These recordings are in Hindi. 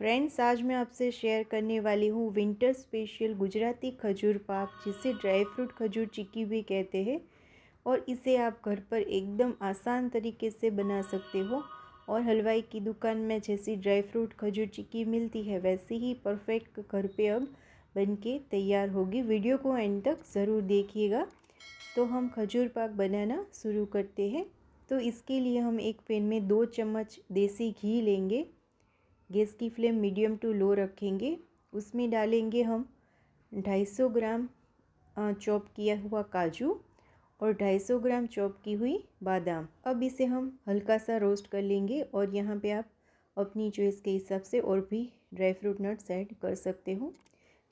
फ्रेंड्स, आज मैं आपसे शेयर करने वाली हूँ विंटर स्पेशल गुजराती खजूर पाक, जिसे ड्राई फ्रूट खजूर चिक्की भी कहते हैं। और इसे आप घर पर एकदम आसान तरीके से बना सकते हो। और हलवाई की दुकान में जैसी ड्राई फ्रूट खजूर चिक्की मिलती है, वैसी ही परफेक्ट घर पे अब बनके तैयार होगी। वीडियो को एंड तक ज़रूर देखिएगा। तो हम खजूर पाक बनाना शुरू करते हैं। तो इसके लिए हम एक पैन में 2 चम्मच देसी घी लेंगे। गैस की फ्लेम मीडियम टू लो रखेंगे। उसमें डालेंगे हम 250 ग्राम चॉप किया हुआ काजू और 250 ग्राम चॉप की हुई बादाम। अब इसे हम हल्का सा रोस्ट कर लेंगे। और यहाँ पे आप अपनी चॉइस के हिसाब से और भी ड्राई फ्रूट नट्स ऐड कर सकते हो,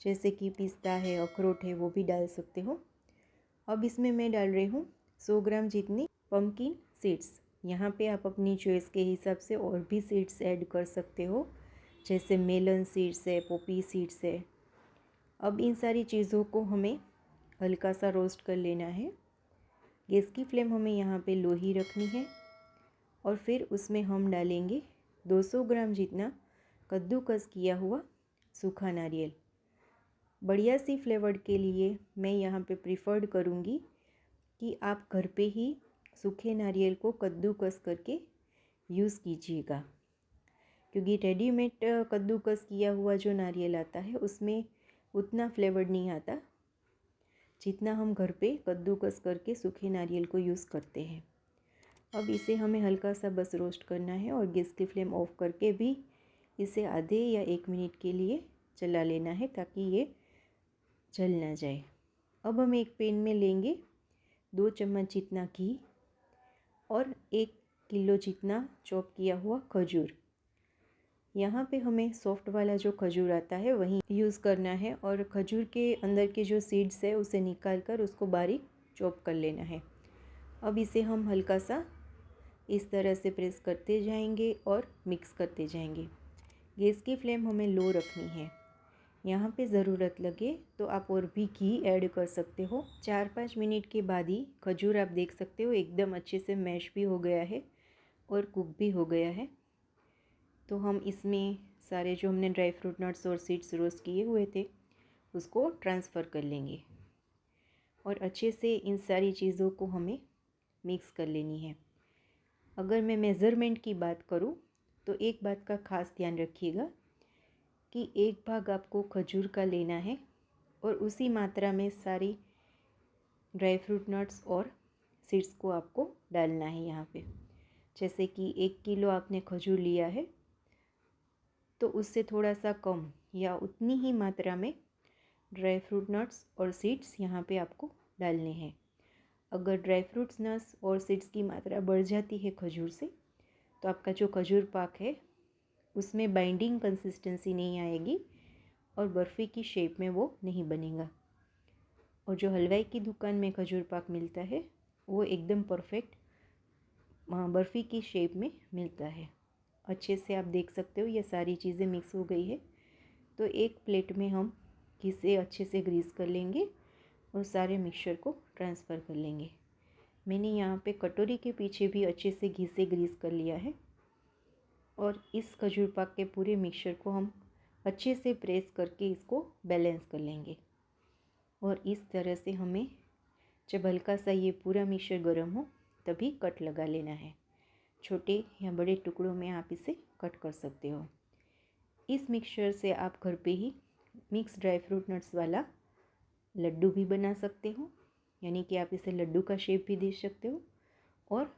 जैसे कि पिस्ता है, अखरोट है, वो भी डाल सकते हो। अब इसमें मैं डाल रही हूँ 100 ग्राम जितनी पम्पकिन सीड्स। यहाँ पे आप अपनी चॉइस के हिसाब से और भी सीड्स ऐड कर सकते हो, जैसे मेलन सीड्स है, पोपी सीड्स है। अब इन सारी चीज़ों को हमें हल्का सा रोस्ट कर लेना है। गैस की फ्लेम हमें यहाँ पे लो ही रखनी है। और फिर उसमें हम डालेंगे 200 ग्राम जितना कद्दूकस किया हुआ सूखा नारियल। बढ़िया सी फ्लेवर के लिए मैं यहाँ पे प्रिफर्ड करूँगी कि आप घर पे ही सूखे नारियल को कद्दूकस करके यूज़ कीजिएगा, क्योंकि रेडीमेड कद्दूकस किया हुआ जो नारियल आता है उसमें उतना फ्लेवर नहीं आता जितना हम घर पे कद्दूकस करके सूखे नारियल को यूज़ करते हैं। अब इसे हमें हल्का सा बस रोस्ट करना है और गैस की फ्लेम ऑफ करके भी इसे आधे या 1 मिनट के लिए चला लेना है, ताकि ये जल ना जाए। अब हम एक पैन में लेंगे 2 चम्मच जितना घी और 1 किलो जितना चॉप किया हुआ खजूर। यहाँ पे हमें सॉफ्ट वाला जो खजूर आता है वही यूज़ करना है। और खजूर के अंदर के जो सीड्स है उसे निकाल कर उसको बारीक चॉप कर लेना है। अब इसे हम हल्का सा इस तरह से प्रेस करते जाएंगे और मिक्स करते जाएंगे। गैस की फ्लेम हमें लो रखनी है। यहाँ पे ज़रूरत लगे तो आप और भी घी ऐड कर सकते हो। 4-5 मिनट के बाद ही खजूर आप देख सकते हो एकदम अच्छे से मैश भी हो गया है और कुक भी हो गया है। तो हम इसमें सारे जो हमने ड्राई फ्रूट नट्स और सीड्स रोस्ट किए हुए थे उसको ट्रांसफ़र कर लेंगे। और अच्छे से इन सारी चीज़ों को हमें मिक्स कर लेनी है। अगर मैं मेज़रमेंट की बात करूँ तो एक बात का ख़ास ध्यान रखिएगा कि एक भाग आपको खजूर का लेना है और उसी मात्रा में सारी ड्राई फ्रूट नट्स और सीड्स को आपको डालना है। यहाँ पे जैसे कि 1 किलो आपने खजूर लिया है तो उससे थोड़ा सा कम या उतनी ही मात्रा में ड्राई फ्रूट नट्स और सीड्स यहाँ पे आपको डालने हैं। अगर ड्राई फ्रूट्स नट्स और सीड्स की मात्रा बढ़ जाती है खजूर से, तो आपका जो खजूर पाक है उसमें बाइंडिंग कंसिस्टेंसी नहीं आएगी और बर्फ़ी की शेप में वो नहीं बनेगा। और जो हलवाई की दुकान में खजूर पाक मिलता है वो एकदम परफेक्ट बर्फ़ी की शेप में मिलता है। अच्छे से आप देख सकते हो ये सारी चीज़ें मिक्स हो गई है। तो एक प्लेट में हम घी से अच्छे से ग्रीस कर लेंगे और सारे मिक्सचर को ट्रांसफ़र कर लेंगे। मैंने यहाँ पे कटोरी के पीछे भी अच्छे से घी से ग्रीस कर लिया है। और इस खजूर पाक के पूरे मिक्सचर को हम अच्छे से प्रेस करके इसको बैलेंस कर लेंगे। और इस तरह से हमें जब हल्का सा ये पूरा मिक्सचर गर्म हो तभी कट लगा लेना है। छोटे या बड़े टुकड़ों में आप इसे कट कर सकते हो। इस मिक्सचर से आप घर पे ही मिक्स ड्राई फ्रूट नट्स वाला लड्डू भी बना सकते हो, यानी कि आप इसे लड्डू का शेप भी दे सकते हो और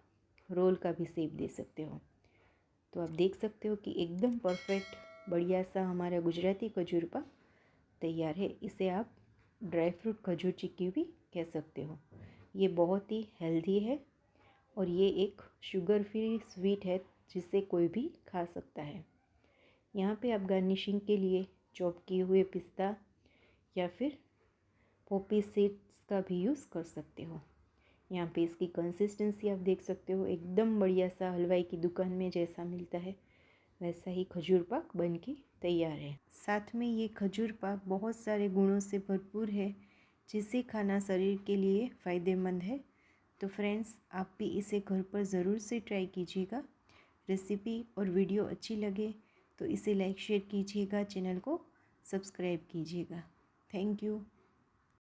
रोल का भी शेप दे सकते हो। तो आप देख सकते हो कि एकदम परफेक्ट बढ़िया सा हमारा गुजराती खजूर पाक तैयार है। इसे आप ड्राई फ्रूट खजूर चिक्की भी कह सकते हो। ये बहुत ही हेल्दी है और ये एक शुगर फ्री स्वीट है जिसे कोई भी खा सकता है। यहाँ पे आप गार्निशिंग के लिए चॉप किए हुए पिस्ता या फिर पोपी सीड्स का भी यूज़ कर सकते हो। यहाँ पे इसकी कंसिस्टेंसी आप देख सकते हो, एकदम बढ़िया सा हलवाई की दुकान में जैसा मिलता है वैसा ही खजूर पाक बन के तैयार है। साथ में ये खजूर पाक बहुत सारे गुणों से भरपूर है, जिसे खाना शरीर के लिए फ़ायदेमंद है। तो फ्रेंड्स, आप भी इसे घर पर ज़रूर से ट्राई कीजिएगा। रेसिपी और वीडियो अच्छी लगे तो इसे लाइक शेयर कीजिएगा, चैनल को सब्सक्राइब कीजिएगा। Thank you.